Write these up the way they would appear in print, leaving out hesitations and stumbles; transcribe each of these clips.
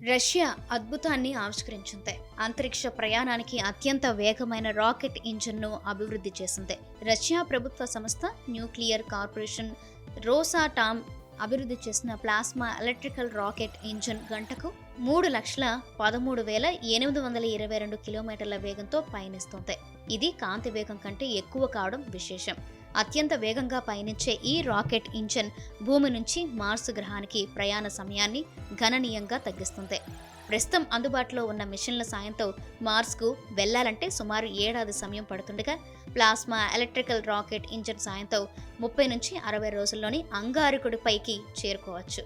Russia అద్భుతాన్ని ఆవిష్కరించింది. అంతరిక్ష ప్రయాణానికి అత్యంత వేగమైన రాకెట్ ఇంజిన్‌ను అభివృద్ధి చేసింది. రష్యా ప్రభుత్వ సంస్థ న్యూక్లియర్ కార్పొరేషన్ రోసాటామ్ అభివృద్ధి చేసిన ప్లాస్మా ఎలక్ట్రికల్ రాకెట్ ఇంజిన్ గంటకు 3,13,822 కిలోమీటర్ల వేగంతో పయనిస్తోంది. ఇది కాంతి వేగం కంటే ఎక్కువ కావడం విశేషం. అత్యంత వేగంగా పయనించే ఈ రాకెట్ ఇంజిన్ భూమి నుంచి మార్స్ గ్రహానికి ప్రయాణ సమయాన్ని గణనీయంగా తగ్గిస్తుంది. ప్రస్తుతం అందుబాటులో ఉన్న మిషన్ల సాయంతో మార్స్కు వెళ్లాలంటే సుమారు ఏడాది సమయం పడుతుండగా, ప్లాస్మా ఎలక్ట్రికల్ రాకెట్ ఇంజిన్ సాయంతో 30 నుంచి 60 రోజుల్లోని అంగారకుడిపైకి చేరుకోవచ్చు.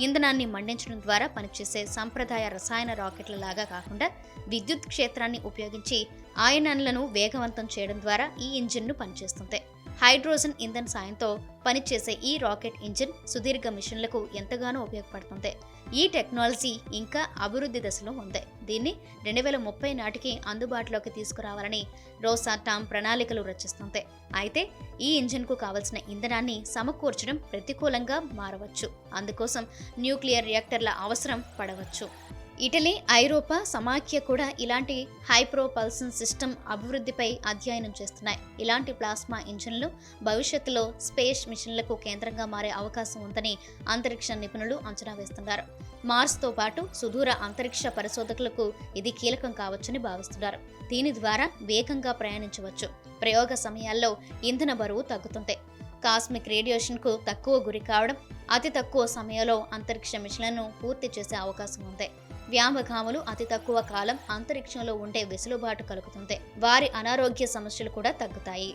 ఇంధనాన్ని మండించడం ద్వారా పనిచేసే సంప్రదాయ రసాయన రాకెట్ల లాగా కాకుండా విద్యుత్ క్షేత్రాన్ని ఉపయోగించి ఆయనాలను వేగవంతం చేయడం ద్వారా ఈ ఇంజిన్ను పనిచేస్తుంది. హైడ్రోజన్ ఇంధన్ సాయంతో పనిచేసే ఈ రాకెట్ ఇంజిన్ సుదీర్ఘ మిషన్లకు ఎంతగానో ఉపయోగపడుతుంది. ఈ టెక్నాలజీ ఇంకా అభివృద్ధి దశలో ఉంది. దీన్ని 2030 నాటికి అందుబాటులోకి తీసుకురావాలని రోసాటామ్ ప్రణాళికలు రచిస్తుంది. అయితే ఈ ఇంజిన్కు కావలసిన ఇంధనాన్ని సమకూర్చడం ప్రతికూలంగా మారవచ్చు. అందుకోసం న్యూక్లియర్ రియాక్టర్ల అవసరం పడవచ్చు. ఇటలీ, ఐరోపా సమాఖ్య కూడా ఇలాంటి హైప్రోపల్సన్ సిస్టమ్ అభివృద్ధిపై అధ్యయనం చేస్తున్నాయి. ఇలాంటి ప్లాస్మా ఇంజిన్లు భవిష్యత్తులో స్పేస్ మిషన్లకు కేంద్రంగా మారే అవకాశం ఉందని అంతరిక్ష నిపుణులు అంచనా వేస్తున్నారు. మార్స్తో పాటు సుదూర అంతరిక్ష పరిశోధకులకు ఇది కీలకం కావచ్చని భావిస్తున్నారు. దీని ద్వారా వేగంగా ప్రయాణించవచ్చు. ప్రయోగ సమయాల్లో ఇంధన బరువు తగ్గుతుంది. కాస్మిక్ రేడియేషన్కు తక్కువ గురి కావడం, అతి తక్కువ సమయంలో అంతరిక్ష మిషన్లను పూర్తి చేసే అవకాశం ఉంది. వ్యామగాములు అతి తక్కువ కాలం అంతరిక్షంలో ఉండే వెసులుబాటు కలుగుతుంది. వారి అనారోగ్య సమస్యలు కూడా తగ్గుతాయి.